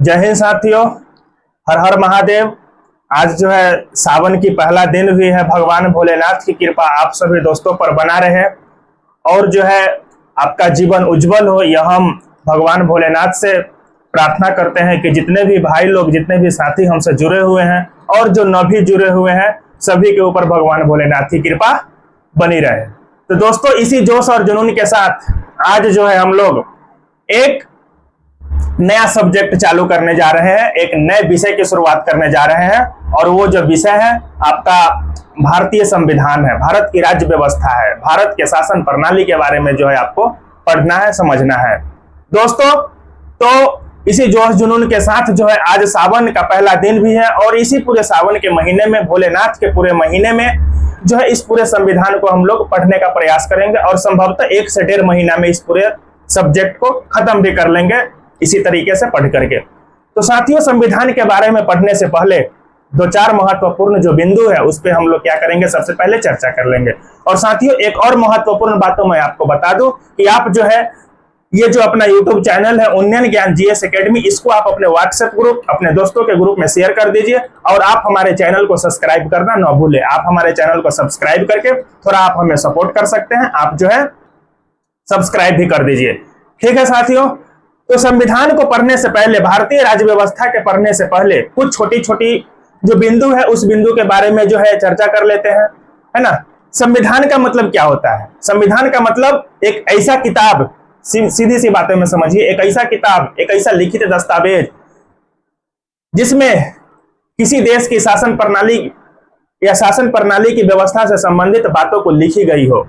जय हिंद साथियों, हर हर महादेव। आज जो है सावन की पहला दिन भी है। भगवान भोलेनाथ की कृपा आप सभी दोस्तों पर बना रहे और जो है आपका जीवन उज्जवल हो, यह हम भगवान भोलेनाथ से प्रार्थना करते हैं कि जितने भी भाई लोग, जितने भी साथी हमसे जुड़े हुए हैं और जो न भी जुड़े हुए हैं, सभी के ऊपर भगवान भोलेनाथ की कृपा बनी रहे। तो दोस्तों, इसी जोश और जुनून के साथ आज जो है हम लोग एक नया सब्जेक्ट चालू करने जा रहे हैं, एक नए विषय की शुरुआत करने जा रहे हैं और वो जो विषय है आपका भारतीय संविधान है, भारत की राज्य व्यवस्था है, भारत के शासन प्रणाली के बारे में जो है आपको पढ़ना है, समझना है। दोस्तों, तो इसी जोश जुनून के साथ जो है आज सावन का पहला दिन भी है और इसी पूरे सावन के महीने में, भोलेनाथ के पूरे महीने में जो है इस पूरे संविधान को हम लोग पढ़ने का प्रयास करेंगे और संभवतः 1 से 1.5 महीना में इस पूरे सब्जेक्ट को खत्म भी कर लेंगे इसी तरीके से पढ़ करके। तो साथियों, संविधान के बारे में पढ़ने से पहले 2-4 महत्वपूर्ण जो बिंदु है उस पे हम लोग क्या करेंगे, सबसे पहले चर्चा कर लेंगे। और साथियों, एक और महत्वपूर्ण बात तो मैं आपको बता दूं कि आप जो है ये जो अपना YouTube चैनल है उन्नयन ज्ञान जीएस एकेडमी, इसको आप अपने व्हाट्सएप ग्रुप, अपने दोस्तों के ग्रुप में शेयर कर दीजिए और आप हमारे चैनल को सब्सक्राइब करना ना भूले। आप हमारे चैनल को सब्सक्राइब करके थोड़ा आप हमें सपोर्ट कर सकते हैं, आप जो है सब्सक्राइब भी कर दीजिए। ठीक है साथियों, तो संविधान को पढ़ने से पहले, भारतीय राज्य व्यवस्था के पढ़ने से पहले कुछ छोटी छोटी जो बिंदु है उस बिंदु के बारे में जो है चर्चा कर लेते हैं, है ना। संविधान का मतलब क्या होता है? संविधान का मतलब एक ऐसा किताब, सीधी सी बातें में समझिए, एक ऐसा किताब, एक ऐसा लिखित दस्तावेज जिसमें किसी देश की शासन प्रणाली या शासन प्रणाली की व्यवस्था से संबंधित बातों को लिखी गई हो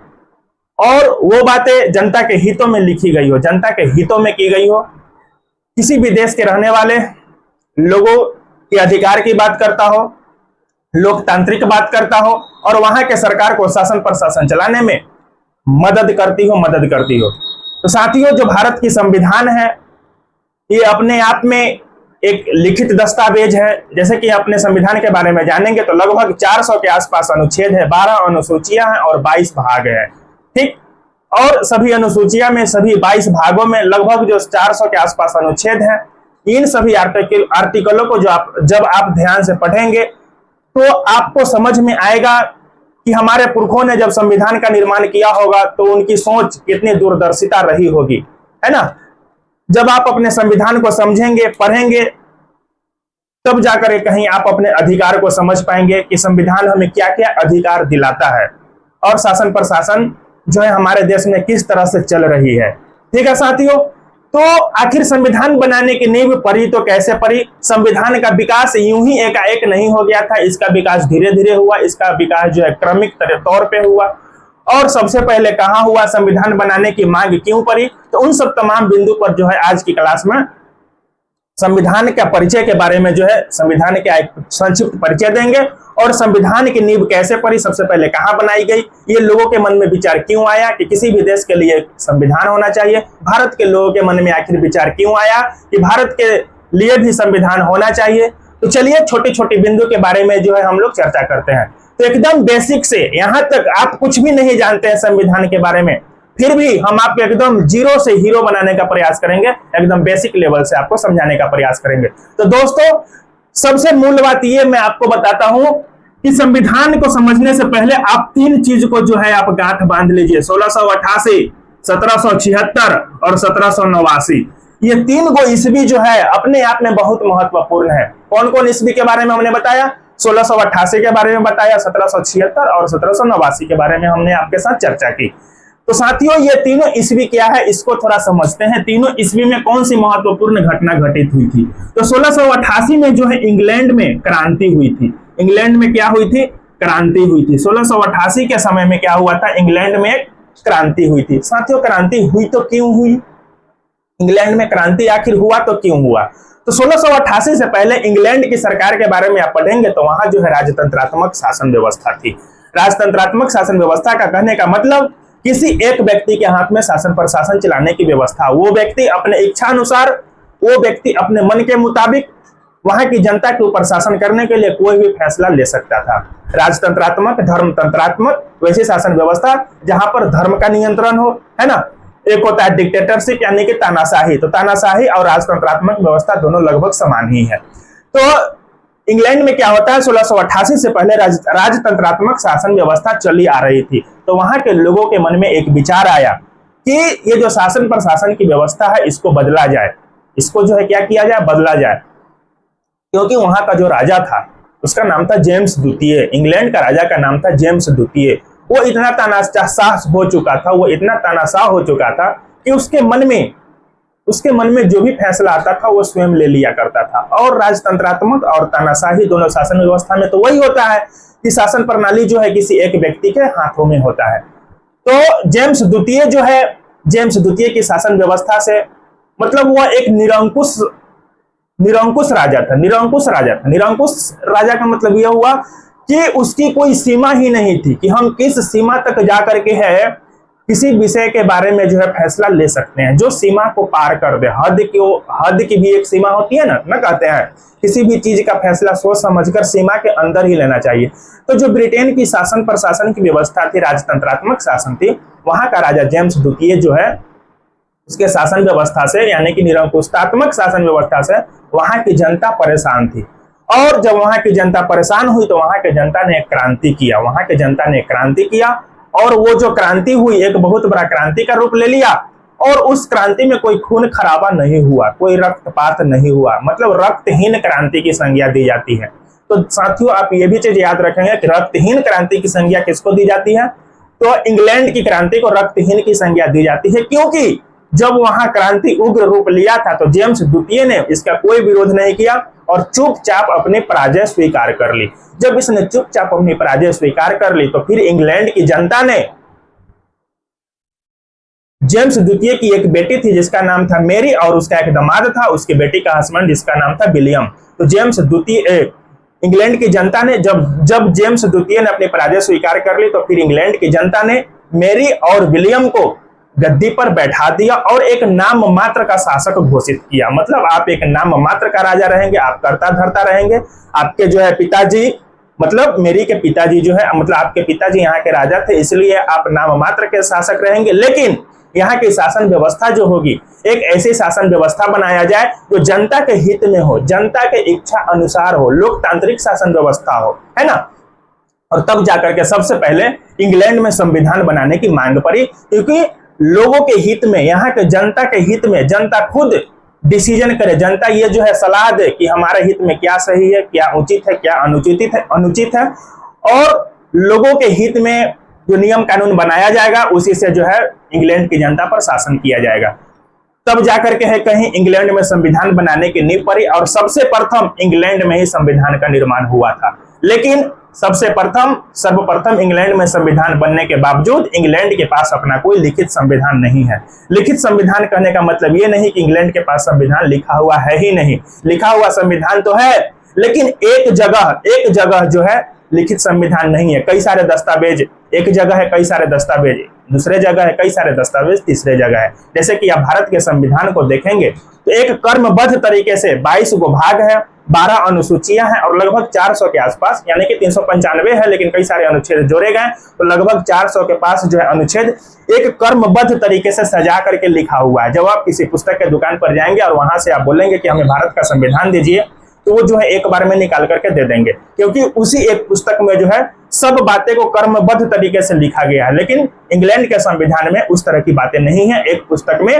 और वो बातें जनता के हितों में लिखी गई हो, जनता के हितों में की गई हो, किसी भी देश के रहने वाले लोगों के अधिकार की बात करता हो, लोकतांत्रिक बात करता हो और वहां के सरकार को शासन प्रशासन चलाने में मदद करती हो। तो साथियों, जो भारत की संविधान है ये अपने आप में एक लिखित दस्तावेज है। जैसे कि अपने संविधान के बारे में जानेंगे तो लगभग 400 के आसपास अनुच्छेद है, 12 अनुसूचियां हैं और 22 भाग है। ठीक, और सभी अनुसूचियां में, सभी 22 भागों में लगभग जो 400 के आसपास अनुच्छेद हैं, इन सभी आर्टिकलों को जब आप ध्यान से पढ़ेंगे तो आपको समझ में आएगा कि हमारे पुरखों ने जब संविधान का निर्माण किया होगा तो उनकी सोच कितनी दूरदर्शिता रही होगी, है ना। जब आप अपने संविधान को समझेंगे, पढ़ेंगे, तब जाकर कहीं आप अपने अधिकार को समझ पाएंगे कि संविधान हमें क्या क्या अधिकार दिलाता है और शासन प्रशासन जो है हमारे देश में किस तरह से चल रही है। ठीक है साथियों, तो आखिर संविधान बनाने की नींव पड़ी तो कैसे पड़ी? संविधान का विकास यूं ही एकाएक नहीं हो गया था, इसका विकास धीरे धीरे हुआ, इसका विकास जो है क्रमिक तौर पे हुआ। और सबसे पहले कहां हुआ, संविधान बनाने की मांग क्यों पड़ी, तो उन सब तमाम बिंदु पर जो है आज की क्लास में संविधान के परिचय के बारे में जो है संविधान का एक संक्षिप्त परिचय देंगे और संविधान की नींव कैसे पड़ी, सबसे पहले कहां बनाई गई, ये लोगों के मन में विचार क्यों आया कि किसी भी देश के लिए संविधान होना चाहिए, भारत के लोगों के मन में आखिर विचार क्यों आया कि भारत के लिए भी संविधान होना चाहिए। तो चलिए छोटी छोटी बिंदु के बारे में जो है हम लोग चर्चा करते हैं। तो एकदम बेसिक से यहां तक आप कुछ भी नहीं जानते हैं संविधान के बारे में, फिर भी हम आपको एकदम जीरो से हीरो बनाने का प्रयास करेंगे, एकदम बेसिक लेवल से आपको समझाने का प्रयास करेंगे। तो दोस्तों, सबसे मूल बात ये मैं आपको बताता हूं कि संविधान को समझने से पहले आप 3 चीज को जो है आप गांठ बांध लीजिए। 1688, 1776 और 1789, ये 3 गो ईस्वी जो है अपने आप में बहुत महत्वपूर्ण है। कौन कौन ईस्वी के बारे में हमने बताया? 1688 के बारे में बताया, 1776 और 1789 के बारे में हमने आपके साथ चर्चा की। तो साथियों, ये तीनों ईस्वी क्या है इसको थोड़ा समझते हैं। तीनों ईस्वी में कौन सी महत्वपूर्ण घटना घटित हुई थी? तो 1688 में जो है इंग्लैंड में क्रांति हुई थी। इंग्लैंड में क्या हुई थी? क्रांति हुई थी। 1688 के समय में क्या हुआ था? इंग्लैंड में क्रांति हुई थी। साथियों, क्रांति हुई तो क्यों हुई? इंग्लैंड में क्रांति आखिर हुआ तो क्यों हुआ? तो 1688 से पहले इंग्लैंड की सरकार के बारे में आप पढ़ेंगे तो वहां जो है राजतंत्रात्मक शासन व्यवस्था थी। राजतंत्रात्मक शासन व्यवस्था का कहने का मतलब किसी एक व्यक्ति के हाथ में शासन प्रशासन चलाने की व्यवस्था। वो व्यक्ति अपने इच्छा अनुसार, वो व्यक्ति अपने मन के मुताबिक वहां की जनता के ऊपर शासन करने के लिए कोई भी फैसला ले सकता था। राजतंत्रात्मक, धर्मतंत्रात्मक वैसी शासन व्यवस्था जहां पर धर्म का नियंत्रण हो, है ना, एक होता है डिक्टेटरशिप यानी कि तानाशाही। तो तानाशाही और राजतंत्रात्मक व्यवस्था दोनों लगभग समान ही है। तो इंग्लैंड में क्या होता है, 1688 से पहले राजतंत्रात्मक शासन व्यवस्था चली आ रही थी। तो वहां के लोगों के मन में एक विचार आया कि ये जो शासन प्रशासन की व्यवस्था है इसको बदला जाए, इसको जो है क्या किया जाए, बदला जाए। क्योंकि वहां का जो राजा था उसका नाम था जेम्स द्वितीय, इंग्लैंड का राजा का नाम था जेम्स द्वितीय। वो इतना तानाशाह हो चुका था, वो इतना तानाशाह हो चुका था कि उसके मन में जो भी फैसला आता था वो स्वयं ले लिया करता था। और राजतंत्रात्मक और तानाशाही दोनों शासन व्यवस्था में तो वही होता है कि शासन प्रणाली जो है किसी एक व्यक्ति के हाथों में होता है। तो जेम्स द्वितीय की शासन व्यवस्था से मतलब वह एक निरंकुश राजा था। निरंकुश राजा का मतलब यह हुआ कि उसकी कोई सीमा ही नहीं थी कि हम किस सीमा तक जाकर के है किसी विषय के बारे में जो है फैसला ले सकते हैं, जो सीमा को पार कर दे। हद की भी एक सीमा होती है ना कहते हैं किसी भी चीज का फैसला सोच समझकर सीमा के अंदर ही लेना चाहिए। तो जो ब्रिटेन की शासन प्रशासन की व्यवस्था थी, राजतंत्रात्मक शासन थी, वहां का राजा जेम्स द्वितीय जो है उसके शासन व्यवस्था से यानी कि निरंकुशात्मक शासन व्यवस्था से वहां की जनता परेशान थी। और जब वहां की जनता परेशान हुई तो वहां की जनता ने क्रांति किया और वो जो क्रांति हुई एक बहुत बड़ा क्रांति का रूप ले लिया। और उस क्रांति में कोई खून खराबा नहीं हुआ, कोई रक्तपात नहीं हुआ, मतलब रक्तहीन क्रांति की संज्ञा दी जाती है। तो साथियों आप ये भी चीज याद रखेंगे कि रक्तहीन क्रांति की संज्ञा किसको दी जाती है, तो इंग्लैंड की क्रांति को रक्तहीन की संज्ञा दी जाती है। क्योंकि जब वहां क्रांति उग्र रूप लिया था तो जेम्स द्वितीय ने इसका कोई विरोध नहीं किया और चुपचाप अपनी पराजय स्वीकार कर ली। जब इसने चुपचाप अपनी पराजय स्वीकार कर ली तो फिर इंग्लैंड की जनता ने जेम्स द्वितीय की एक बेटी थी जिसका नाम था मेरी और उसका एक दामाद था, उसकी बेटी का हस्बैंड जिसका नाम था विलियम। तो जेम्स द्वितीय इंग्लैंड की जनता ने जब जेम्स द्वितीय ने अपनी पराजय स्वीकार कर ली तो फिर इंग्लैंड की जनता ने मेरी और विलियम को गद्दी पर बैठा दिया और एक नाम मात्र का शासक घोषित किया। मतलब आप एक नाम मात्र का राजा रहेंगे, आप करता धरता रहेंगे। आपके जो है पिताजी मतलब मेरी के पिताजी जो है मतलब आपके पिताजी यहाँ के राजा थे, इसलिए आप नाम मात्र के शासक रहेंगे। लेकिन यहाँ की शासन व्यवस्था जो होगी एक ऐसी शासन व्यवस्था बनाया जाए जो जनता के हित में हो, जनता के इच्छा अनुसार हो, लोकतांत्रिक शासन व्यवस्था हो, है ना। और तब जाकर के सबसे पहले इंग्लैंड में संविधान बनाने की मांग पड़ी, क्योंकि लोगों के हित में, यहाँ के जनता के हित में जनता खुद डिसीजन करे, जनता ये जो है सलाह दे कि हमारे हित में क्या सही है, क्या उचित है, क्या अनुचित है। और लोगों के हित में जो नियम कानून बनाया जाएगा उसी से जो है इंग्लैंड की जनता पर शासन किया जाएगा। तब जाकर के है कहीं इंग्लैंड में संविधान बनाने की नींव पड़ी और सबसे प्रथम इंग्लैंड में ही संविधान का निर्माण हुआ था। लेकिन सर्वप्रथम इंग्लैंड में संविधान बनने के बावजूद इंग्लैंड के पास अपना कोई लिखित संविधान नहीं है। लिखित संविधान कहने का मतलब ये नहीं कि इंग्लैंड के पास संविधान लिखा हुआ है ही नहीं, लिखा हुआ संविधान तो है, लेकिन एक जगह जो है लिखित संविधान नहीं है। कई सारे दस्तावेज एक जगह है, कई सारे दस्तावेज दूसरे जगह है, कई सारे दस्तावेज तीसरे जगह है। जैसे कि आप भारत के संविधान को देखेंगे तो एक क्रमबद्ध तरीके से 22 गो भाग है, 12 अनुसूचियां हैं और लगभग 400 के आसपास, यानी कि 395 है लेकिन कई सारे अनुच्छेद जोड़े गए तो लगभग 400 के पास जो है अनुच्छेद एक क्रमबद्ध तरीके से सजा करके लिखा हुआ है। जब आप किसी पुस्तक के दुकान पर जाएंगे और वहां से आप बोलेंगे कि हमें भारत का संविधान दीजिए तो वो जो है एक बार में निकाल करके दे देंगे, क्योंकि उसी एक पुस्तक में जो है सब बातें को क्रमबद्ध तरीके से लिखा गया है। लेकिन इंग्लैंड के संविधान में उस तरह की बातें नहीं है। एक पुस्तक में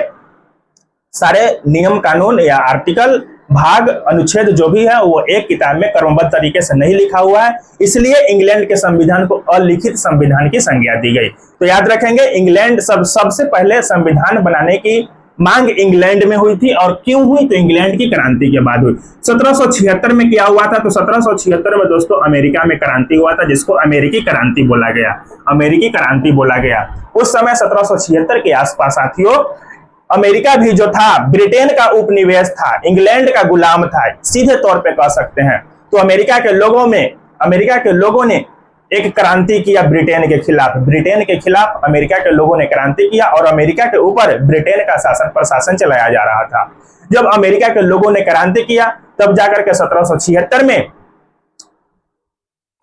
सारे नियम कानून या आर्टिकल भाग अनुच्छेद जो भी है वो एक किताब में क्रमबद्ध तरीके से नहीं लिखा हुआ है, इसलिए इंग्लैंड के संविधान को अलिखित संविधान की संज्ञा दी गई। तो याद रखेंगे इंग्लैंड सबसे पहले संविधान बनाने की मांग इंग्लैंड में हुई थी। और क्यों हुई, तो इंग्लैंड की क्रांति के बाद हुई। 1776 में क्या हुआ था, तो 1776 में दोस्तों अमेरिका में क्रांति हुआ था जिसको अमेरिकी क्रांति बोला गया, अमेरिकी क्रांति बोला गया। उस समय 1776 के आसपास साथियों अमेरिका भी जो था ब्रिटेन का उपनिवेश था, इंग्लैंड का गुलाम था, सीधे तौर पे कह सकते हैं। तो अमेरिका के लोगों ने एक क्रांति किया ब्रिटेन के खिलाफ अमेरिका के लोगों ने क्रांति किया और अमेरिका के ऊपर ब्रिटेन का शासन प्रशासन चलाया जा रहा था। जब अमेरिका के लोगों ने क्रांति किया तब जाकर के 1776 में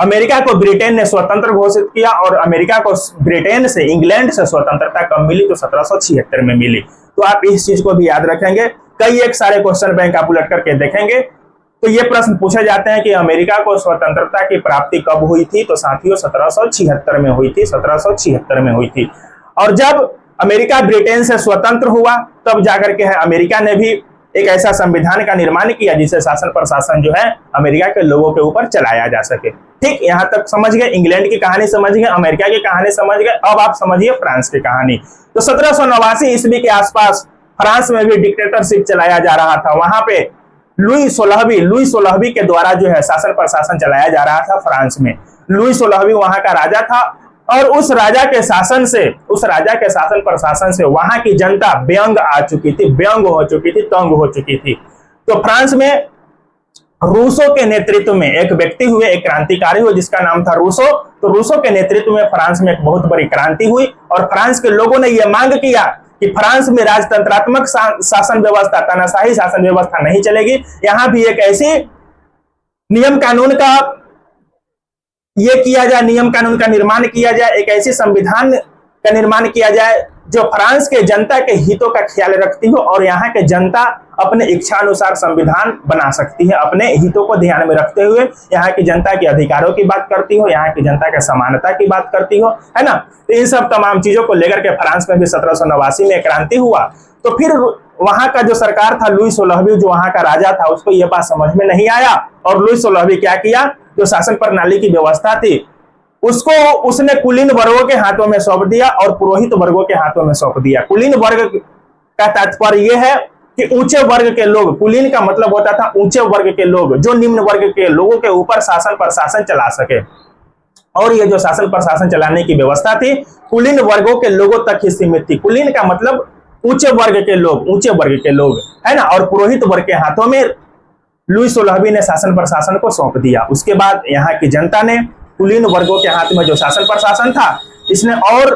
अमेरिका को ब्रिटेन ने स्वतंत्र घोषित किया और अमेरिका को ब्रिटेन से, इंग्लैंड से स्वतंत्रता कब मिली? तो 1776 में मिली। तो आप इस चीज को भी याद रखेंगे। कई एक सारे क्वेश्चन बैंक आप उलट करके देखेंगे तो ये प्रश्न पूछे जाते हैं कि अमेरिका को स्वतंत्रता की प्राप्ति कब हुई थी? तो साथियों 1776 में हुई थी, 1776 में हुई थी। और जब अमेरिका ब्रिटेन से स्वतंत्र हुआ तब जाकर के है अमेरिका ने भी एक ऐसा संविधान का निर्माण किया जिसे शासन प्रशासन जो है अमेरिका के लोगों के ऊपर चलाया जा सके। ठीक, यहां तक समझ गए, इंग्लैंड की कहानी समझ गए, अमेरिका की कहानी समझ गए। अब आप समझिए फ्रांस की कहानी। तो 1789 ईस्वी के आसपास फ्रांस में भी डिक्टेटरशिप चलाया जा रहा था। वहां पे लुई 16वीं के द्वारा जो है शासन प्रशासन चलाया जा रहा था फ्रांस में। लुई 16वीं वहां का राजा था और उस राजा के शासन प्रशासन से वहां की जनता व्यंग आ चुकी थी, व्यंग हो चुकी थी, तंग हो चुकी थी। तो फ्रांस में रूसो के नेतृत्व में एक व्यक्ति हुए, एक क्रांतिकारी हुए जिसका नाम था रूसो। तो रूसो के नेतृत्व में फ्रांस में एक बहुत बड़ी क्रांति हुई और फ्रांस के लोगों ने यह मांग किया कि फ्रांस में राजतंत्रात्मक शासन व्यवस्था, तानाशाही शासन व्यवस्था नहीं चलेगी। यहां भी एक ऐसी नियम कानून का नियम कानून का निर्माण किया जाए, एक ऐसी संविधान का निर्माण किया जाए जो फ्रांस के जनता के हितों का ख्याल रखती हो और यहाँ के जनता अपने इच्छा अनुसार संविधान बना सकती है, अपने हितों को ध्यान में रखते हुए यहाँ की जनता के अधिकारों की बात करती हो, यहाँ की जनता के समानता की बात करती हो, है ना। तो इन सब तमाम चीजों को लेकर के फ्रांस में भी 1789 में क्रांति हुआ। तो फिर वहां का जो सरकार था, लुई 16वीं जो वहां का राजा था, उसको यह बात समझ में नहीं आया और लुई 16वीं क्या किया, जो शासन प्रणाली की व्यवस्था थी उसको उसने कुलीन वर्गों के हाथों में सौंप दिया और पुरोहित वर्गों के हाथों में सौंप दिया। कुलीन वर्ग का तात्पर्य यह है कि ऊंचे वर्ग के लोग, कुलीन का मतलब होता था ऊंचे वर्ग के लोग, जो निम्न वर्ग के लोगों के ऊपर शासन प्रशासन चला सके। और ये जो शासन प्रशासन चलाने की व्यवस्था थी कुलीन वर्गों के लोगों तक ही सीमित थी। कुलीन का मतलब ऊंचे वर्ग के लोग, है ना। और पुरोहित वर्ग के हाथों में लुई 16वीं ने शासन प्रशासन को सौंप दिया। उसके बाद यहाँ की जनता ने कुलीन वर्गों के हाथ में जो शासन प्रशासन था, इसने और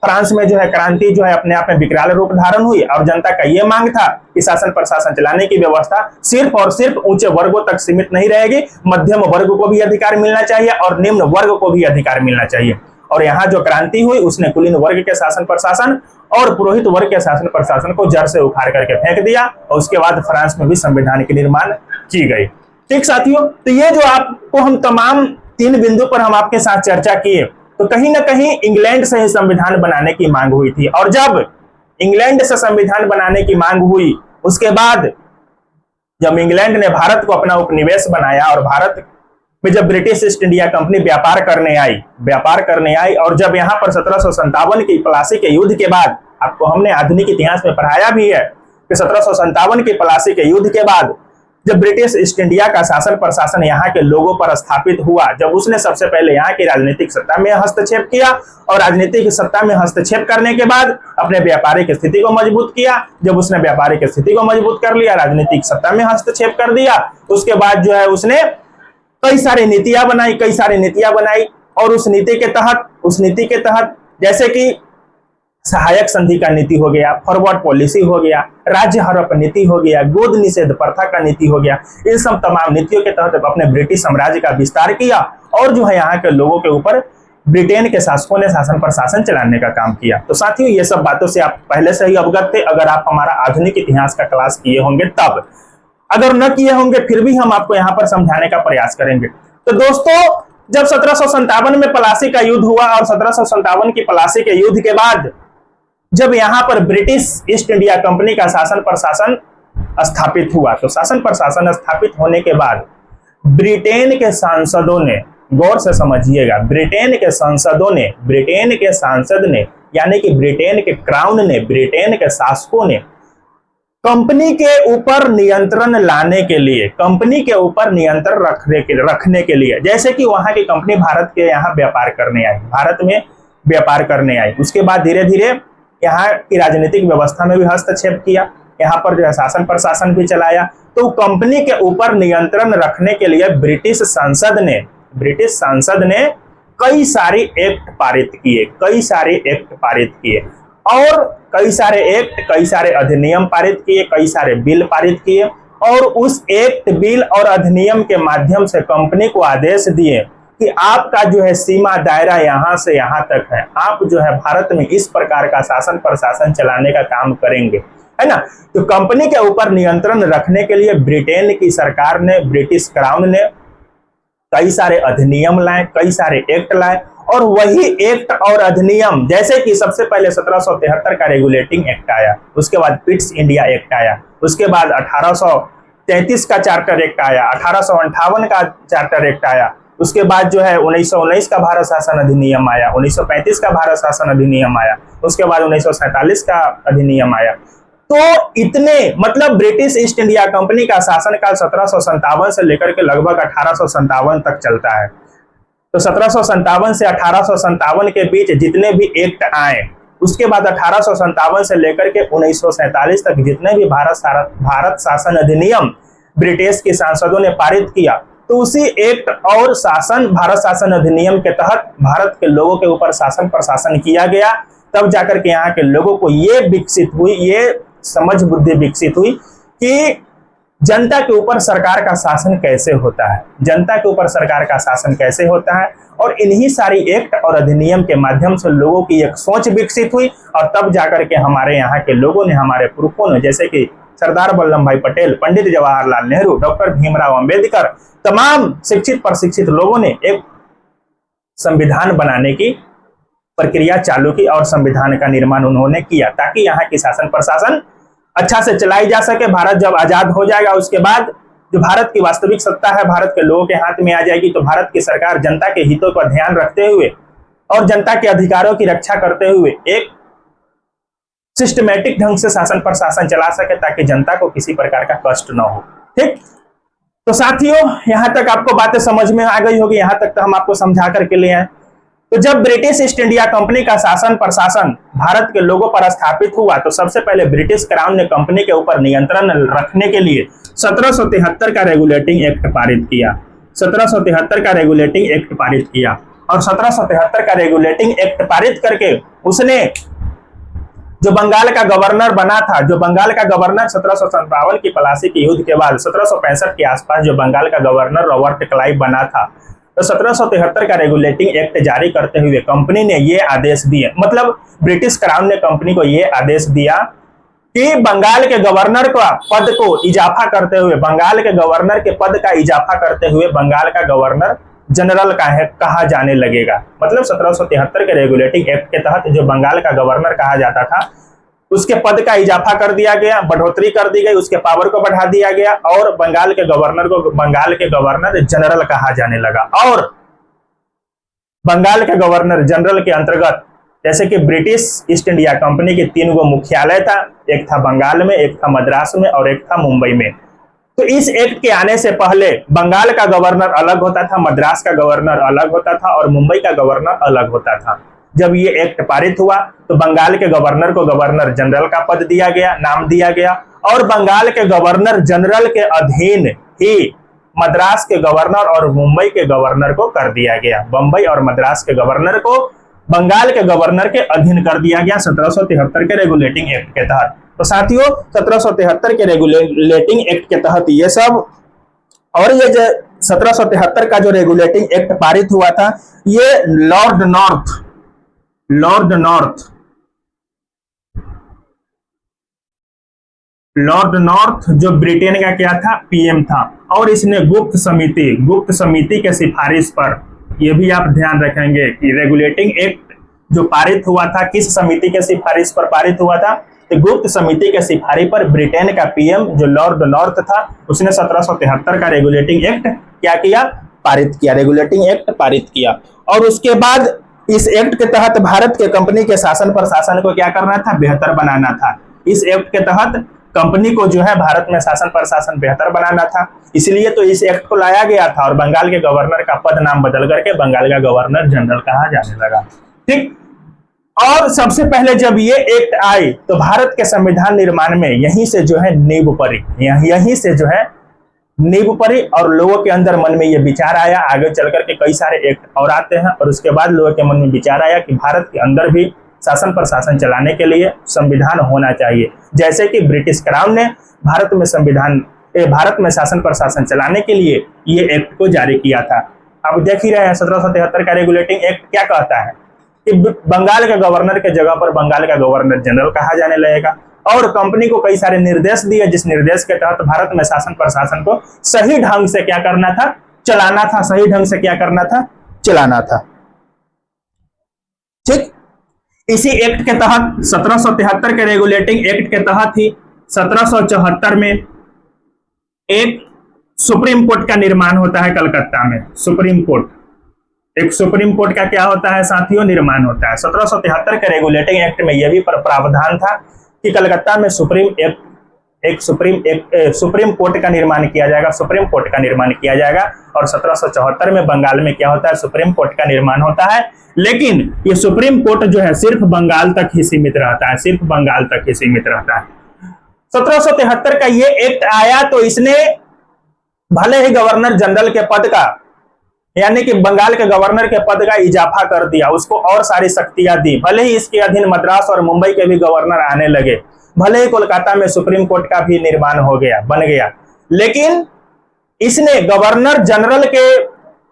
फ्रांस में जो है क्रांति जो है अपने आप में विकराल रूप धारण हुई और जनता का यह मांग था कि शासन प्रशासन चलाने की व्यवस्था सिर्फ और सिर्फ ऊंचे वर्गों तक सीमित नहीं रहेगी, मध्यम वर्ग को भी अधिकार मिलना चाहिए और निम्न वर्ग को भी अधिकार मिलना चाहिए। और यहाँ जो क्रांति हुई उसने कुलीन वर्ग के शासन प्रशासन और पुरोहित वर्ग के शासन प्रशासन को जड़ से उखाड़ करके फेंक दिया और उसके बाद फ्रांस में भी संविधान की निर्माण की गई। ठीक साथियों, तो ये जो आपको हम तमाम 3 बिंदु पर हम आपके साथ चर्चा किए, तो कहीं ना कहीं इंग्लैंड से ही संविधान बनाने की मांग हुई थी। और जब इंग्लैंड से संविधान बनाने की मांग हुई उसके बाद जब इंग्लैंड ने भारत को अपना उपनिवेश बनाया और भारत में जब ब्रिटिश ईस्ट इंडिया कंपनी व्यापार करने आई और जब यहाँ पर 1757 की प्लासी के युद्ध के बाद, आपको हमने आधुनिक इतिहास में पढ़ाया भी है कि 1757 की प्लासी के युद्ध के बाद जब ब्रिटिश ईस्ट इंडिया का शासन प्रशासन यहाँ के लोगों पर स्थापित हुआ, जब उसने सबसे पहले यहाँ की राजनीतिक सत्ता में हस्तक्षेप किया और राजनीतिक सत्ता में हस्तक्षेप करने के बाद अपने व्यापारिक स्थिति को मजबूत किया। जब उसने व्यापारिक स्थिति को मजबूत कर लिया, राजनीतिक सत्ता में हस्तक्षेप कर दिया, उसके बाद जो है उसने कई सारी नीतियां बनाई और उस नीति के तहत जैसे कि सहायक संधि का नीति हो गया, फॉरवर्ड पॉलिसी हो गया, राज्य हड़प नीति हो गया, गोद निषेध प्रथा का नीति हो गया, इन सब तमाम नीतियों के तहत अपने ब्रिटिश साम्राज्य का विस्तार किया और जो है यहाँ के लोगों के ऊपर ब्रिटेन के शासकों ने शासन प्रशासन चलाने का काम किया। तो साथियों, ये सब बातों से आप पहले से ही अवगत थे अगर आप हमारा आधुनिक इतिहास का क्लास किए होंगे तब। अगर न किए होंगे फिर भी हम आपको यहाँ पर समझाने का प्रयास करेंगे। तो दोस्तों, जब 1757 में प्लासी का युद्ध हुआ और 1757 की प्लासी के युद्ध के बाद जब यहाँ पर ब्रिटिश ईस्ट इंडिया कंपनी का शासन प्रशासन स्थापित हुआ, तो शासन प्रशासन स्थापित होने के बाद ब्रिटेन के सांसदों ने, गौर से समझिएगा, ब्रिटेन के सांसद ने यानी कि ब्रिटेन के क्राउन ने, ब्रिटेन के शासकों ने कंपनी के ऊपर नियंत्रण लाने के लिए, कंपनी के ऊपर नियंत्रण रखने के लिए, जैसे कि वहां की कंपनी भारत के यहाँ व्यापार करने आई, उसके बाद धीरे धीरे यहाँ की राजनीतिक व्यवस्था में भी हस्तक्षेप किया, यहाँ पर जो है शासन प्रशासन भी चलाया। तो कंपनी के ऊपर नियंत्रण रखने के लिए ब्रिटिश संसद ने कई सारे एक्ट पारित किए और कई सारे अधिनियम पारित किए, कई सारे बिल पारित किए और उस एक्ट, बिल और अधिनियम के माध्यम से कंपनी को आदेश दिए कि आपका जो है सीमा दायरा यहाँ से यहाँ तक है, आप जो है भारत में इस प्रकार का शासन प्रशासन चलाने का काम करेंगे, है ना। तो कंपनी के ऊपर नियंत्रण रखने के लिए ब्रिटेन की सरकार ने, ब्रिटिश क्राउन ने कई सारे अधिनियम लाए, कई सारे एक्ट लाए, और वही एक्ट और अधिनियम, जैसे कि सबसे पहले 1773 का रेगुलेटिंग एक्ट आया, उसके बाद पिट्स इंडिया एक्ट आया, उसके बाद 1833 का चार्टर एक्ट आया, 1858 का चार्टर एक्ट आया, उसके बाद जो है 1919 का भारत शासन अधिनियम आया, 1935 का भारत शासन अधिनियम आया, उसके बाद 1947 का अधिनियम आया। तो इतने, मतलब ब्रिटिश ईस्ट इंडिया कंपनी का शासनकाल 1757 से लेकर के लगभग 1857 तक चलता है। तो 1757 से 1857 के बीच जितने भी एक्ट आए, उसके बाद 1857 से लेकर के 1947 तक जितने भी भारत शासन अधिनियम ब्रिटिश के सांसदों ने पारित किया, तो उसी एक्ट और शासन, भारत शासन अधिनियम के तहत भारत के लोगों के ऊपर शासन प्रशासन किया गया। तब जाकर के यहाँ के लोगों को ये विकसित हुई, ये समझ बुद्धि विकसित हुई कि जनता के ऊपर सरकार का शासन कैसे होता है, जनता के ऊपर सरकार का शासन कैसे होता है। और इन्हीं सारी एक्ट और अधिनियम के माध्यम से लोगों की एक सोच विकसित हुई, और तब जाकर के हमारे यहाँ के लोगों ने, हमारे पुरखों ने, जैसे कि सरदार वल्लभ भाई पटेल, पंडित जवाहरलाल नेहरू, डॉक्टर भीमराव अंबेडकर, तमाम शिक्षित प्रशिक्षित लोगों ने एक संविधान बनाने की प्रक्रिया चालू की और संविधान का निर्माण उन्होंने किया, ताकि यहाँ की शासन प्रशासन अच्छा से चलाई जा सके। भारत जब आजाद हो जाएगा, उसके बाद जो भारत की वास्तविक सत्ता है भारत के लोगों के हाथ में आ जाएगी, तो भारत की सरकार जनता के हितों पर ध्यान रखते हुए और जनता के अधिकारों की रक्षा करते हुए एक सिस्टमैटिक ढंग से शासन प्रशासन चला सके, ताकि जनता को किसी प्रकार का कष्ट न हो। ठीक, तो साथियों, यहां तक आपको बातें समझ में आ गई होगी, यहां तक तो हम आपको समझा करके ले आए। तो जब ब्रिटिश ईस्ट इंडिया कंपनी का शासन प्रशासन भारत के लोगों पर स्थापित हुआ, तो सबसे पहले ब्रिटिश क्राउन ने कंपनी के ऊपर नियंत्रण रखने के लिए 1773 का रेगुलेटिंग एक्ट पारित किया, 1773 का रेगुलेटिंग एक्ट पारित किया। और 1773 का रेगुलेटिंग एक्ट पारित करके उसने जो बंगाल का गवर्नर बना था, जो बंगाल का गवर्नर 1757 की प्लासी के युद्ध के बाद 1765 के आसपास जो बंगाल का गवर्नर रॉबर्ट क्लाइव बना था, तो 1773 का रेगुलेटिंग एक्ट जारी करते हुए कंपनी ने ये आदेश दिए, मतलब ब्रिटिश क्राउन ने कंपनी को ये आदेश दिया कि बंगाल के गवर्नर का पद को इजाफा करते हुए, बंगाल के गवर्नर के पद का इजाफा करते हुए बंगाल का गवर्नर जनरल कहा जाने लगेगा। मतलब 1773 के रेगुलेटिंग एक्ट के तहत जो बंगाल का गवर्नर कहा जाता था, उसके पद का इजाफा कर दिया गया, बढ़ोतरी कर दी गई, उसके पावर को बढ़ा दिया गया, और बंगाल के गवर्नर को बंगाल के गवर्नर जनरल कहा जाने लगा। और बंगाल के गवर्नर जनरल के अंतर्गत, जैसे कि ब्रिटिश ईस्ट इंडिया कंपनी के 3 गो मुख्यालय था, एक था बंगाल में, एक था मद्रास में और एक था मुंबई में। तो इस एक्ट के आने से पहले बंगाल का गवर्नर अलग होता था, मद्रास का गवर्नर अलग होता था और मुंबई का गवर्नर अलग होता था। जब ये एक्ट पारित हुआ, तो बंगाल के गवर्नर को गवर्नर जनरल का पद दिया गया, नाम दिया गया, और बंगाल के गवर्नर जनरल के अधीन ही मद्रास के गवर्नर और मुंबई के गवर्नर को कर दिया गया। बंबई और मद्रास के गवर्नर को बंगाल के गवर्नर के अधीन कर दिया गया 1773 के रेगुलेटिंग एक्ट के तहत। तो साथियों, 1773 के रेगुलेटिंग एक्ट के तहत ये सब, और ये जो 1773 का जो रेगुलेटिंग एक्ट पारित हुआ था, ये लॉर्ड नॉर्थ जो ब्रिटेन का क्या था, पीएम था, और इसने गुप्त समिति के सिफारिश पर, यह भी आप ध्यान रखेंगे कि रेगुलेटिंग एक्ट जो पारित हुआ था किस समिति के सिफारिश पर पारित हुआ था, तो गुप्त समिति के सिफारिश पर ब्रिटेन का पीएम जो लॉर्ड नॉर्थ था, उसने 1773 का रेगुलेटिंग एक्ट क्या किया, पारित किया, रेगुलेटिंग एक्ट पारित किया। और उसके बाद इस एक्ट के तहत भारत के कंपनी के शासन प्रशासन को क्या करना था, बेहतर बनाना था। इस एक्ट के तहत कंपनी को जो है भारत में शासन प्रशासन बेहतर बनाना था, इसलिए तो इस एक्ट को लाया गया था, और बंगाल के गवर्नर का पद नाम बदल करके बंगाल का गवर्नर जनरल कहा जाने लगा। ठीक, और सबसे पहले जब ये एक्ट आई, तो भारत के संविधान निर्माण में यहीं से जो है नींव पड़ी, यहीं से जो है नींव पड़ी, और लोगों के अंदर मन में ये विचार आया। आगे चल करके कई सारे एक्ट और आते हैं, और उसके बाद लोगों के मन में विचार आया कि भारत के अंदर भी शासन प्रशासन चलाने के लिए संविधान होना चाहिए। जैसे कि ब्रिटिश क्राउन ने भारत में शासन प्रशासन चलाने के लिए ये एक्ट को जारी किया था। आप देख ही रहे हैं 1773 का रेगुलेटिंग एक्ट क्या कहता है कि बंगाल के गवर्नर के जगह पर बंगाल का गवर्नर जनरल कहा जाने लगेगा, और कंपनी को कई सारे निर्देश दिए, जिस निर्देश के तहत भारत में शासन प्रशासन को सही ढंग से क्या करना था, चलाना था, सही ढंग से क्या करना था, चलाना था। ठीक, इसी एक्ट के तहत 1773 के रेगुलेटिंग एक्ट के तहत ही 1774 में एक सुप्रीम कोर्ट का निर्माण होता है कलकत्ता में। सुप्रीम कोर्ट, एक सुप्रीम कोर्ट का क्या होता है साथियों, निर्माण होता है। 1773 के रेगुलेटिंग एक्ट में यह भी प्रावधान था कि कलकत्ता में सुप्रीम कोर्ट का निर्माण किया जाएगा, सुप्रीम कोर्ट का निर्माण किया जाएगा। और 1774 में बंगाल में क्या होता है, सुप्रीम कोर्ट का निर्माण होता है। लेकिन ये सुप्रीम कोर्ट जो है सिर्फ बंगाल तक ही सीमित रहता है, सिर्फ बंगाल तक ही सीमित रहता है। 1773 का ये एक्ट आया तो इसने भले ही गवर्नर जनरल के पद का, यानी कि बंगाल के गवर्नर के पद का इजाफा कर दिया, उसको और सारी शक्तियां दी। भले ही इसके अधीन मद्रास और मुंबई के भी गवर्नर आने लगे, भले ही कोलकाता में सुप्रीम कोर्ट का भी निर्माण हो गया, बन गया, लेकिन इसने गवर्नर जनरल के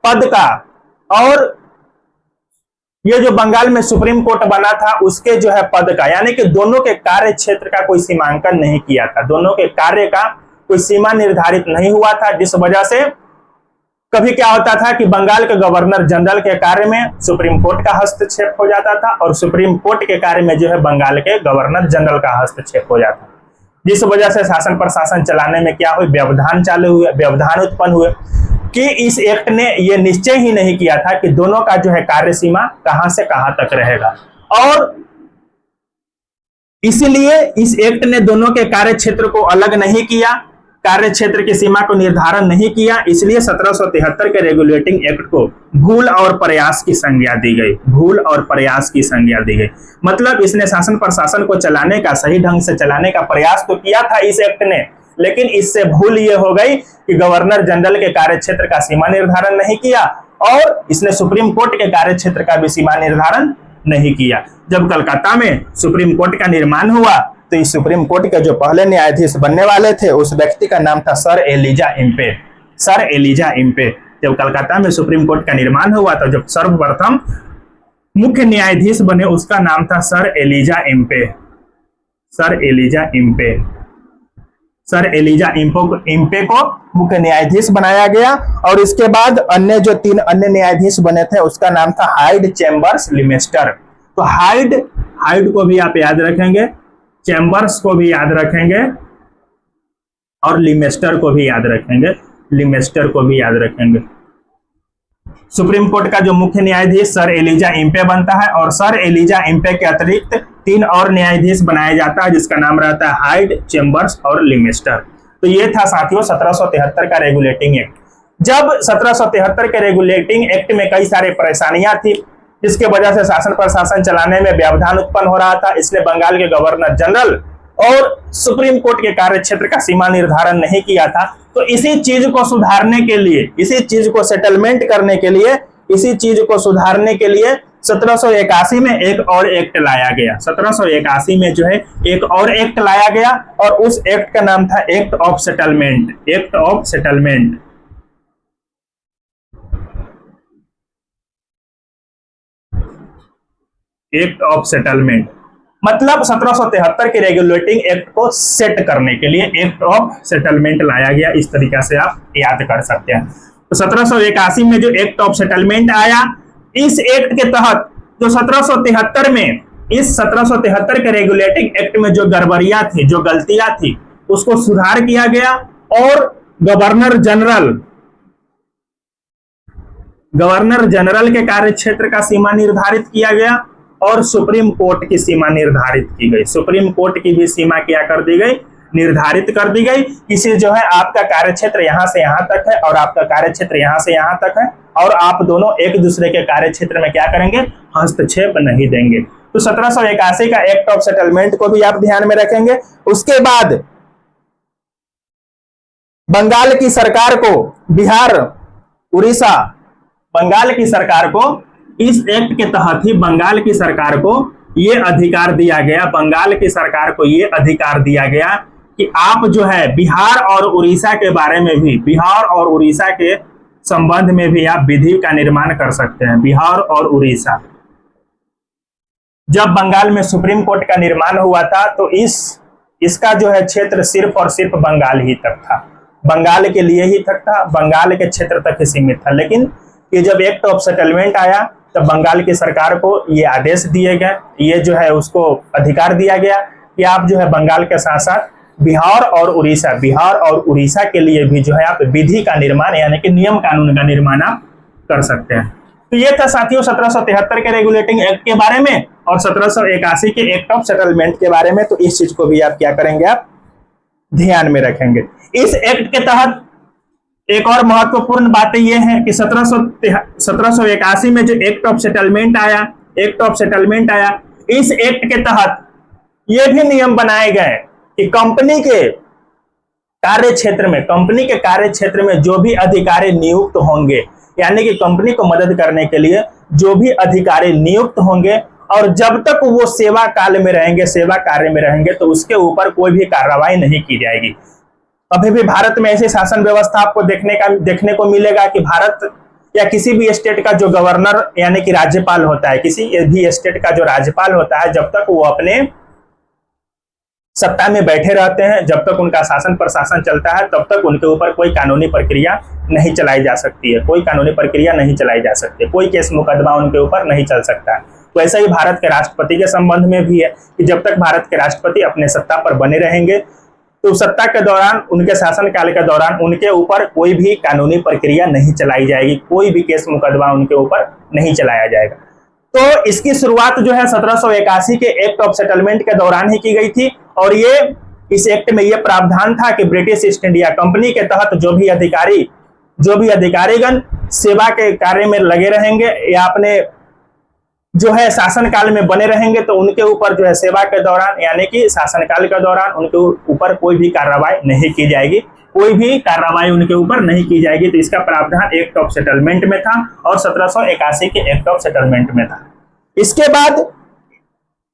पद का और ये जो बंगाल में सुप्रीम कोर्ट बना था उसके जो है पद का, यानी कि दोनों के कार्य क्षेत्र का कोई सीमांकन नहीं किया था, दोनों के कार्य का कोई सीमा निर्धारित नहीं हुआ था। जिस वजह से कभी क्या होता था कि बंगाल के गवर्नर जनरल के कार्य में सुप्रीम कोर्ट का हस्तक्षेप हो जाता था और सुप्रीम कोर्ट के कार्य में जो है बंगाल के गवर्नर जनरल का हस्तक्षेप हो जाता, जिस वजह से शासन प्रशासन चलाने में क्या हुए, व्यवधान चालू हुए, व्यवधान उत्पन्न हुए। कि इस एक्ट ने यह निश्चय ही नहीं किया था कि दोनों का जो है कार्य सीमा कहां से कहां तक रहेगा, और इसलिए इस एक्ट ने दोनों के कार्य क्षेत्र को अलग नहीं किया, कार्य क्षेत्र की सीमा को निर्धारण नहीं किया। इसलिए 1773 के रेगुलेटिंग एक्ट को भूल और प्रयास की संज्ञा दी गई, भूल और प्रयास की संज्ञा दी गई। मतलब इसने शासन प्रशासन को चलाने का, सही ढंग से चलाने का प्रयास तो किया था इस एक्ट ने, लेकिन इससे भूल ये हो गई कि गवर्नर जनरल के कार्य क्षेत्र का सीमा निर्धारण नहीं किया और इसने सुप्रीम कोर्ट के कार्य क्षेत्र का भी सीमा निर्धारण नहीं किया। जब कलकत्ता में सुप्रीम कोर्ट का निर्माण हुआ तो इस सुप्रीम कोर्ट के जो पहले न्यायाधीश बनने वाले थे उस व्यक्ति का नाम था sir Elijah Impey, sir Elijah Impey. जब कलकत्ता में सुप्रीम कोर्ट का निर्माण हुआ तो जब सर्वप्रथम मुख्य न्यायाधीश बने उसका नाम था sir Elijah Impey, sir Elijah Impey. Sir Elijah Impey को मुख्य न्यायाधीश बनाया गया और इसके बाद अन्य जो 3 अन्य न्यायाधीश बने थे उसका नाम था हाइड, चैम्बर्स, लिमेस्टर। तो हाइड को भी आप याद रखेंगे, चैम्बर्स को भी याद रखेंगे और लिमेस्टर को भी याद रखेंगे, लिमेस्टर को भी याद रखेंगे। सुप्रीम कोर्ट का जो मुख्य न्यायाधीश सर एलिजा इम्पे बनता है और सर एलिजा इम्पे के अतिरिक्त 3 और न्यायाधीश बनाया जाता है जिसका नाम रहता है हाइड, चैम्बर्स और लिमेस्टर। तो ये था साथियों 1773 का रेगुलेटिंग एक्ट। जब 1773 के रेगुलेटिंग एक्ट में कई सारे परेशानियां थी जिसके वजह से शासन प्रशासन चलाने में व्यवधान उत्पन्न हो रहा था, इसने बंगाल के गवर्नर जनरल और सुप्रीम कोर्ट के कार्य क्षेत्र का सीमा निर्धारण नहीं किया था। तो इसी चीज को सुधारने के लिए, इसी चीज को सेटलमेंट करने के लिए, इसी चीज को सुधारने के लिए 1781 में एक और एक्ट लाया गया। 1781 में जो है एक और एक्ट लाया गया और उस एक्ट का नाम था act of settlement, act of settlement. Act of settlement मतलब 1773 के रेगुलेटिंग एक्ट को सेट करने के लिए एक्ट ऑफ सेटलमेंट लाया गया। इस तरीका से आप याद कर सकते हैं। तो 1781 में जो एक्ट ऑफ सेटलमेंट आया, इस एक्ट के तहत जो 1773 में, इस 1773 के रेगुलेटिंग एक्ट में जो गड़बड़ियां थी, जो गलतियां थी, उसको सुधार किया गया और गवर्नर जनरल के कार्य क्षेत्र का सीमा निर्धारित किया गया और सुप्रीम कोर्ट की सीमा निर्धारित की गई। सुप्रीम कोर्ट की भी सीमा क्या कर दी गई, निर्धारित कर दी गई। किसी जो है आपका कार्य क्षेत्र यहां से यहां तक है और आपका कार्य क्षेत्र यहां से यहां तक है और आप दोनों एक दूसरे के कार्य क्षेत्र में क्या करेंगे, हस्तक्षेप नहीं देंगे। तो 1781 का एक्ट ऑफ सेटलमेंट को भी आप ध्यान में रखेंगे। उसके बाद बंगाल की सरकार को, बिहार, उड़ीसा, बंगाल की सरकार को इस एक्ट के तहत ही बंगाल की सरकार को यह अधिकार दिया गया, बंगाल की सरकार को यह अधिकार दिया गया कि आप जो है बिहार और उड़ीसा के बारे में भी, बिहार और उड़ीसा के संबंध में भी आप विधि का निर्माण कर सकते हैं। बिहार और उड़ीसा, जब बंगाल में सुप्रीम कोर्ट का निर्माण हुआ था तो इसका जो है क्षेत्र सिर्फ और सिर्फ बंगाल ही तक था, बंगाल के लिए ही तक था, बंगाल के क्षेत्र तक ही सीमित था। लेकिन ये जब एक्ट ऑफ सेटलमेंट आया तब बंगाल की सरकार को ये आदेश दिए गए, ये जो है उसको अधिकार दिया गया कि आप जो है बंगाल के साथ साथ बिहार और उड़ीसा के लिए भी जो है आप विधि का निर्माण यानी कि नियम कानून का निर्माण आप कर सकते हैं। तो ये था साथियों 1773 के रेगुलेटिंग एक्ट के बारे में और 1781 के एक्ट ऑफ सेटलमेंट के बारे में। तो इस चीज को भी आप क्या करेंगे, आप ध्यान में रखेंगे। इस एक्ट के तहत एक और महत्वपूर्ण बात यह है कि 1781 में जो एक्ट ऑफ सेटलमेंट आया, इस एक्ट के तहत ये भी नियम बनाए गए कि कंपनी के कार्यक्षेत्र में जो भी अधिकारी नियुक्त होंगे, यानी कि कंपनी को मदद करने के लिए जो भी अधिकारी नियुक्त होंगे और जब तक वो सेवा कार्य में रहेंगे तो उसके ऊपर कोई भी कार्रवाई नहीं की जाएगी। अभी भी भारत में ऐसी शासन व्यवस्था आपको देखने को मिलेगा कि भारत या किसी भी स्टेट का जो गवर्नर यानी कि राज्यपाल होता है, किसी भी स्टेट का जो राज्यपाल होता है, जब तक वो अपने सत्ता में बैठे रहते हैं, जब तक उनका शासन प्रशासन चलता है, तब तक उनके ऊपर कोई कानूनी प्रक्रिया नहीं चलाई जा सकती है, कोई केस मुकदमा उनके ऊपर नहीं चल सकता है। तो ऐसा ही भारत के राष्ट्रपति के संबंध में भी है कि जब तक भारत के राष्ट्रपति अपने सत्ता पर बने रहेंगे तो सत्ता के दौरान, उनके शासन काल के दौरान उनके ऊपर कोई भी कानूनी प्रक्रिया नहीं चलाई जाएगी, कोई भी केस मुकदमा उनके ऊपर नहीं चलाया जाएगा। तो इसकी शुरुआत जो है 1781 के एक्ट ऑफ सेटलमेंट के दौरान ही की गई थी और इस एक्ट में यह प्रावधान था कि ब्रिटिश ईस्ट इंडिया कंपनी के तहत जो भी अधिकारीगण सेवा के कार्य में लगे रहेंगे या अपने जो है शासन काल में बने रहेंगे तो उनके ऊपर जो है सेवा के दौरान यानी कि शासन काल के दौरान उनके ऊपर कोई भी कार्रवाई नहीं की जाएगी, तो इसका प्रावधान एक्ट ऑफ सेटलमेंट में था और 1781 के एक्ट ऑफ सेटलमेंट में था। इसके बाद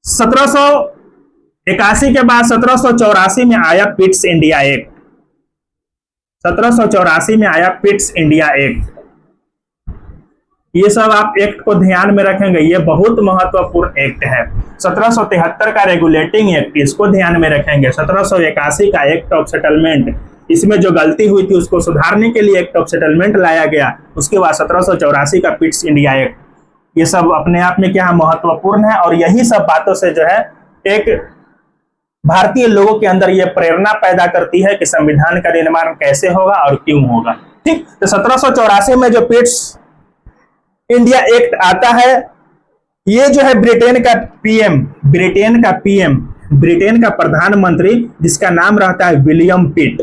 1781 के बाद 1784 में आया पिट्स इंडिया एक्ट। 1784 में आया पिट्स इंडिया एक्ट। ये सब आप एक्ट को ध्यान में रखेंगे, ये बहुत महत्वपूर्ण एक्ट है। 1773 का रेगुलेटिंग एक्ट, इसको ध्यान में रखेंगे। 1781 का एक्ट ऑफ सेटलमेंट, इसमें जो गलती हुई थी उसको सुधारने के लिए एक्ट ऑफ सेटलमेंट लाया गया। उसके बाद 1784 का पिट्स इंडिया एक्ट, ये सब अपने आप में क्या महत्वपूर्ण है और यही सब बातों से जो है एक भारतीय लोगों के अंदर यह प्रेरणा पैदा करती है कि संविधान का निर्माण कैसे होगा और क्यों होगा। ठीक, तो 1784 में जो पिट्स इंडिया एक्ट आता है, ये जो है ब्रिटेन का प्रधानमंत्री जिसका नाम रहता है विलियम पिट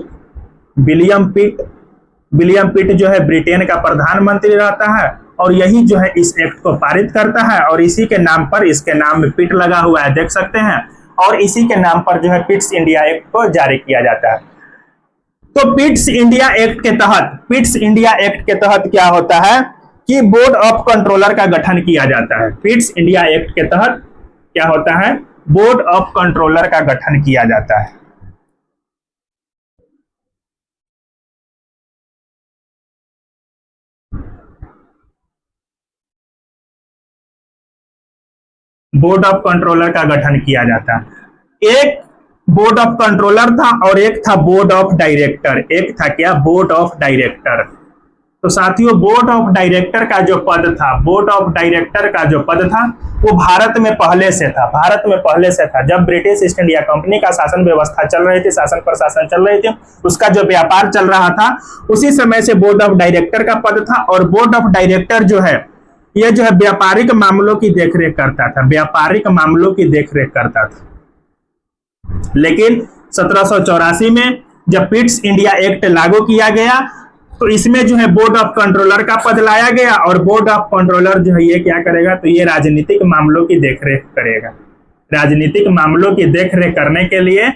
जो है ब्रिटेन का प्रधानमंत्री रहता है और यही जो है इस एक्ट को पारित करता है और इसी के नाम पर, इसके नाम में पिट लगा हुआ है, देख सकते हैं, और इसी के नाम पर जो है पिट्स इंडिया एक्ट को जारी किया जाता है। तो पिट्स इंडिया एक्ट के तहत क्या होता है कि बोर्ड ऑफ कंट्रोलर का गठन किया जाता है। पिट्स इंडिया एक्ट के तहत क्या होता है, बोर्ड ऑफ कंट्रोलर का गठन किया जाता है। बोर्ड ऑफ कंट्रोलर का गठन किया जाता है। एक बोर्ड ऑफ कंट्रोलर था और एक था बोर्ड ऑफ डायरेक्टर। एक था क्या, बोर्ड ऑफ डायरेक्टर। तो साथियों बोर्ड ऑफ डायरेक्टर का जो पद था वो भारत में पहले से था। जब ब्रिटिश ईस्ट इंडिया कंपनी का शासन व्यवस्था चल रही थी, शासन प्रशासन चल रही थी, उसका जो व्यापार चल रहा था, उसी समय से बोर्ड ऑफ डायरेक्टर का पद था। और बोर्ड ऑफ डायरेक्टर जो है ये जो है व्यापारिक मामलों की देखरेख करता था। लेकिन 1784 में जब पिट्स इंडिया एक्ट लागू किया गया तो इसमें जो है बोर्ड ऑफ कंट्रोलर का पद लाया गया और बोर्ड ऑफ कंट्रोलर जो है ये क्या करेगा, तो ये राजनीतिक मामलों की देखरेख करेगा। राजनीतिक मामलों की देखरेख करने के लिए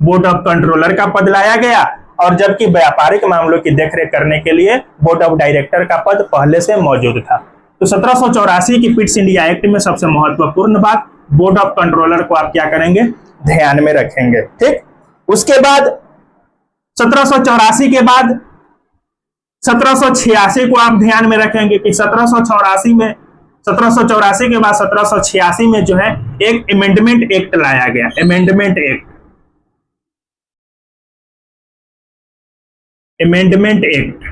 बोर्ड ऑफ कंट्रोलर का पद लाया गया और जबकि व्यापारिक मामलों की देखरेख करने के लिए बोर्ड ऑफ डायरेक्टर का पद पहले से मौजूद था। तो 1784 की पिट्स इंडिया एक्ट में सबसे महत्वपूर्ण बात, बोर्ड ऑफ कंट्रोलर को आप क्या करेंगे, ध्यान में रखेंगे। ठीक, उसके बाद 1784 के बाद 1786 को आप ध्यान में रखेंगे कि 1784 के बाद 1786 में जो है एक अमेंडमेंट एक्ट लाया गया, अमेंडमेंट एक्ट।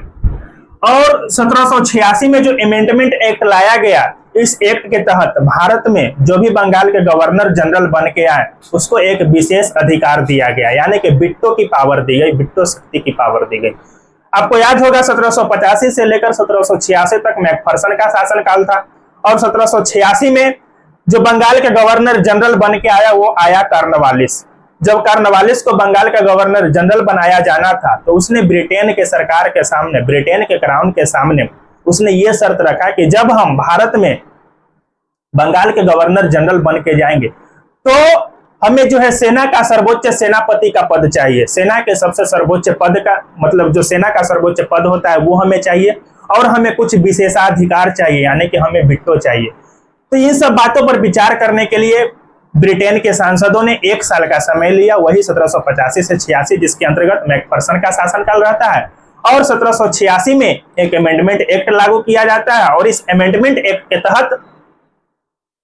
और 1786 में जो अमेंडमेंट एक्ट लाया गया, इस एक्ट के तहत भारत में जो भी बंगाल के गवर्नर जनरल बन के आए उसको एक विशेष अधिकार दिया गया, यानी कि विट्टो की पावर दी गई, विट्टो शक्ति की पावर दी गई। आपको याद होगा 1785 से लेकर 1786 तक मैकफर्सन का शासनकाल था, और 1786 में जो बंगाल के गवर्नर जनरल बन के आया वो आया कॉर्नवालिस। जब कॉर्नवालिस को बंगाल का गवर्नर जनरल बनाया जाना था तो उसने ब्रिटेन के सरकार के सामने, ब्रिटेन के क्राउन के सामने उसने ये शर्त रखा कि जब हम भारत में बंगाल के गवर्नर जनरल बन के जाएंगे तो हमें जो है सेना का सर्वोच्च सेनापति का पद चाहिए, सेना के सबसे सर्वोच्च पद का मतलब जो सेना का सर्वोच्च पद होता है वो हमें चाहिए, और हमें कुछ विशेषाधिकार चाहिए, यानी कि हमें विट्टो चाहिए। तो इन सब बातों पर विचार करने के लिए ब्रिटेन के सांसदों ने 1 साल का समय लिया, वही 1785 से 86 जिसके अंतर्गत मैकफर्सन का शासनकाल रहता है। और 1786 में एक अमेंडमेंट एक्ट लागू किया जाता है, और इस अमेंडमेंट एक्ट के तहत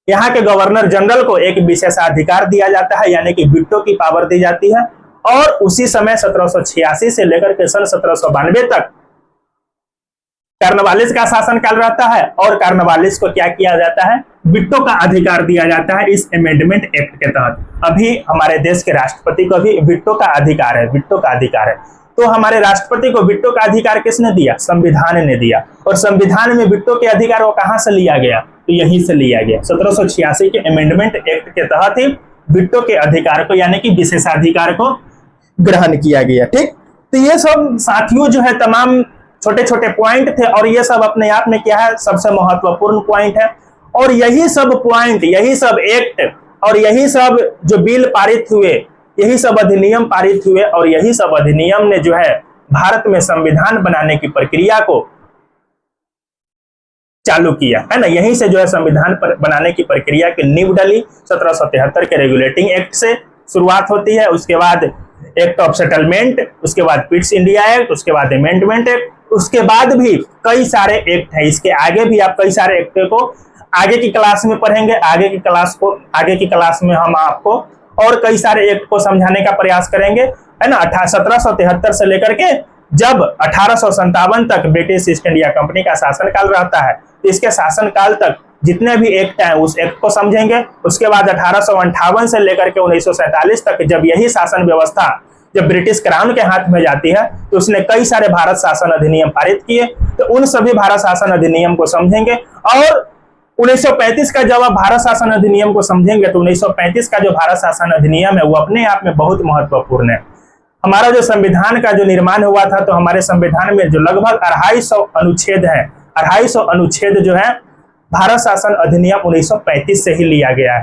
यहाँ के गवर्नर जनरल को एक विशेषाधिकार दिया जाता है, यानी कि विट्टो की पावर दी जाती है। और उसी समय 1786 से लेकर के सन 1792 तक कॉर्नवालिस का शासनकाल रहता है, और कॉर्नवालिस को क्या किया जाता है, विट्टो का अधिकार दिया जाता है इस अमेंडमेंट एक्ट के तहत। अभी हमारे देश के राष्ट्रपति को भी विट्टो का अधिकार है, विट्टो का अधिकार है। तो हमारे राष्ट्रपति को विट्टो का अधिकार किसने दिया, संविधान ने दिया। और संविधान में विट्टो के अधिकार वो कहां से लिया गया, तो यहीं से लिया गया, 1786 के अमेंडमेंट एक्ट के तहत ही विट्टो के अधिकार को यानी कि विशेषाधिकार को ग्रहण किया गया। ठीक, तो ये सब साथियों जो है तमाम छोटे छोटे पॉइंट थे, और ये सब अपने आप में क्या है, सबसे महत्वपूर्ण पॉइंट है। और यही सब पॉइंट, यही सब एक्ट और यही सब जो बिल पारित हुए, यही सब अधिनियम पारित हुए, और यही सब अधिनियम ने जो है भारत में संविधान बनाने की प्रक्रिया को चालू किया, है ना। यहीं से जो है संविधान बनाने की प्रक्रिया की नींव डली। 1773 के रेगुलेटिंग एक्ट से शुरुआत होती है, उसके बाद एक्ट ऑफ सेटलमेंट, उसके बाद पिट्स इंडिया एक्ट, उसके बाद अमेंडमेंट एक्ट, उसके बाद भी कई सारे एक्ट हैं। इसके आगे भी आप कई सारे एक्ट को आगे की क्लास में पढ़ेंगे, आगे की क्लास में हम आपको और कई सारे एक्ट को समझाने का प्रयास करेंगे, है ना। 1773 से लेकर के जब 1857 तक ब्रिटिश ईस्ट इंडिया कंपनी का शासनकाल रहता है, तो इसके शासनकाल तक जितने भी एक्ट हैं उस एक्ट को समझेंगे। उसके बाद 1858 से लेकर के 1947 तक जब यही शासन व्यवस्था जब ब्रिटिश क्राउन के हाथ में जाती है तो उसने कई सारे भारत शासन अधिनियम पारित किए, तो उन सभी भारत शासन अधिनियम को समझेंगे। और 1935 का जब आप भारत शासन अधिनियम को समझेंगे तो 1935 का जो भारत शासन अधिनियम है वो अपने आप में बहुत महत्वपूर्ण है। हमारा जो संविधान का जो निर्माण हुआ था, तो हमारे संविधान में जो लगभग 250 अनुच्छेद है, 250 अनुच्छेद जो है भारत शासन अधिनियम 1935 से ही लिया गया है।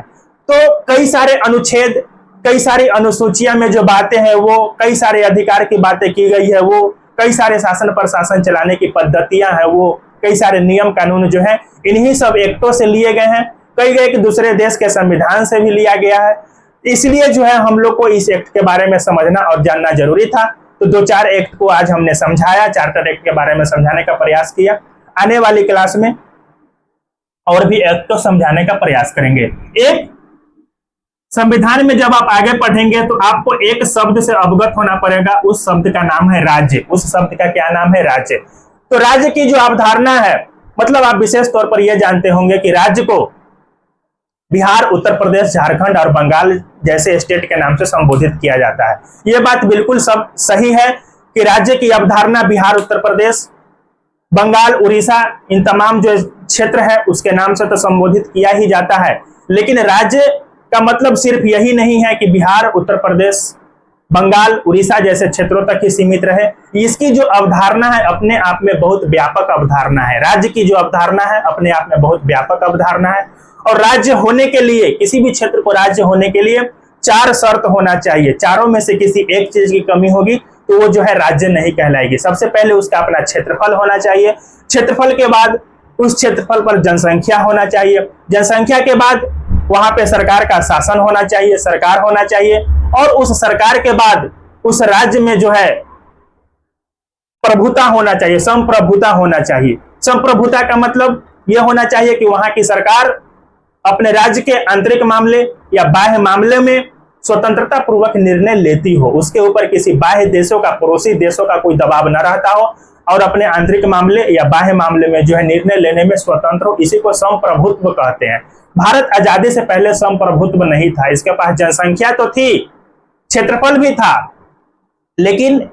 तो कई सारे अनुच्छेद, कई सारी अनुसूचियां में जो बातें हैं वो, कई सारे अधिकार की बातें की गई है वो, कई सारे शासन प्रशासन चलाने की पद्धतियां हैं वो, कई सारे नियम कानून जो है इन्हीं सब एक्टों से लिए गए हैं। कई एक दूसरे देश के संविधान से भी लिया गया है। इसलिए जो है हम लोग को इस एक्ट के बारे में समझना और जानना जरूरी था। तो 2-4 एक्ट को आज हमने समझाया, चार्टर एक्ट के बारे में समझाने का प्रयास किया। आने वाली क्लास में और भी एक्ट को समझाने का प्रयास करेंगे। एक संविधान में जब आप आगे पढ़ेंगे तो आपको एक शब्द से अवगत होना पड़ेगा, उस शब्द का नाम है राज्य। उस शब्द का क्या नाम है? राज्य। तो राज्य की जो अवधारणा है, मतलब आप विशेष तौर पर यह जानते होंगे कि राज्य को बिहार, उत्तर प्रदेश, झारखंड और बंगाल जैसे स्टेट के नाम से संबोधित किया जाता है। यह बात बिल्कुल सब सही है कि राज्य की अवधारणा बिहार, उत्तर प्रदेश, बंगाल, उड़ीसा, इन तमाम जो क्षेत्र है उसके नाम से तो संबोधित किया ही जाता है। लेकिन राज्य का मतलब सिर्फ यही नहीं है कि बिहार, उत्तर प्रदेश, बंगाल, उड़ीसा जैसे क्षेत्रों तक ही सीमित रहे। इसकी जो अवधारणा है अपने आप में बहुत व्यापक अवधारणा है। राज्य की जो अवधारणा है अपने आप में बहुत व्यापक अवधारणा है। और राज्य होने के लिए, किसी भी क्षेत्र को राज्य होने के लिए 4 शर्त होना चाहिए। चारों में से किसी एक चीज की कमी होगी तो वो जो है राज्य नहीं कहलाएगी। सबसे पहले उसका अपना क्षेत्रफल होना चाहिए। क्षेत्रफल के बाद उस क्षेत्रफल पर जनसंख्या होना चाहिए। जनसंख्या के बाद वहां पे सरकार का शासन होना चाहिए, सरकार होना चाहिए। और उस सरकार के बाद उस राज्य में जो है प्रभुता होना चाहिए, संप्रभुता होना चाहिए। संप्रभुता का मतलब यह होना चाहिए कि वहां की सरकार अपने राज्य के आंतरिक मामले या बाह्य मामले में स्वतंत्रता पूर्वक निर्णय लेती हो, उसके ऊपर किसी बाह्य देशों का, पड़ोसी देशों का कोई दबाव न रहता हो और अपने आंतरिक मामले या बाह्य मामले में जो है निर्णय लेने में स्वतंत्र हो, इसी को संप्रभुत्व कहते हैं। भारत आजादी से पहले संप्रभुत्व नहीं था, इसके पास जनसंख्या तो थी, क्षेत्रफल भी था, लेकिन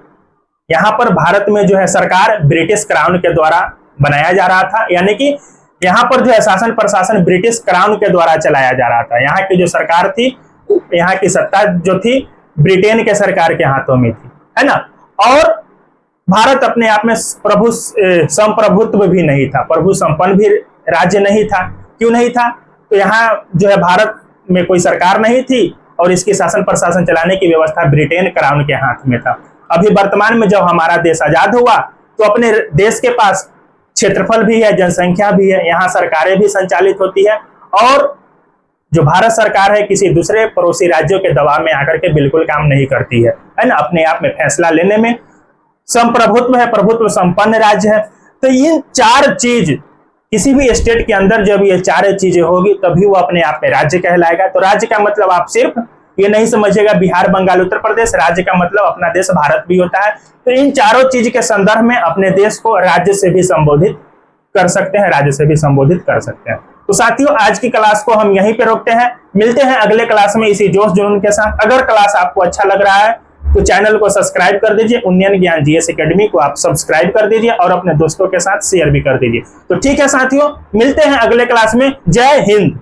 यहाँ पर भारत में जो है सरकार ब्रिटिश क्राउन के द्वारा बनाया जा रहा था, यानी कि यहाँ पर जो है शासन प्रशासन ब्रिटिश क्राउन के द्वारा चलाया जा रहा था। यहाँ की जो सरकार थी, यहाँ की सत्ता जो थी ब्रिटेन के सरकार के हाथों में थी, है ना। और भारत अपने आप में संप्रभुत्व भी नहीं था, प्रभु संपन्न भी राज्य नहीं था। क्यों नहीं था? तो यहाँ जो है भारत में कोई सरकार नहीं थी और इसकी शासन प्रशासन चलाने की व्यवस्था ब्रिटेन क्राउन के हाथ में था। अभी वर्तमान में जब हमारा देश आजाद हुआ तो अपने देश के पास क्षेत्रफल भी है, जनसंख्या भी है, यहाँ सरकारें भी संचालित होती है और जो भारत सरकार है किसी दूसरे पड़ोसी राज्यों के दबाव में आकर के बिल्कुल काम नहीं करती है ना। अपने आप में फैसला लेने में संप्रभुत्व है, प्रभुत्व संपन्न राज्य है। तो इन चार चीज किसी भी स्टेट के अंदर जब ये चार चीजें होगी तभी वो अपने आप में राज्य कहलाएगा। तो राज्य का मतलब आप सिर्फ ये नहीं समझिएगा बिहार, बंगाल, उत्तर प्रदेश। राज्य का मतलब अपना देश भारत भी होता है। तो इन चारों चीज के संदर्भ में अपने देश को राज्य से भी संबोधित कर सकते हैं, राज्य से भी संबोधित कर सकते हैं। तो साथियों, आज की क्लास को हम यहीं पे रोकते हैं, मिलते हैं अगले क्लास में इसी जोश जुनून के साथ। अगर क्लास आपको अच्छा लग रहा है तो चैनल को सब्सक्राइब कर दीजिए, उन्नयन ज्ञान जीएस एकेडमी को आप सब्सक्राइब कर दीजिए और अपने दोस्तों के साथ शेयर भी कर दीजिए। तो ठीक है साथियों, मिलते हैं अगले क्लास में। जय हिंद।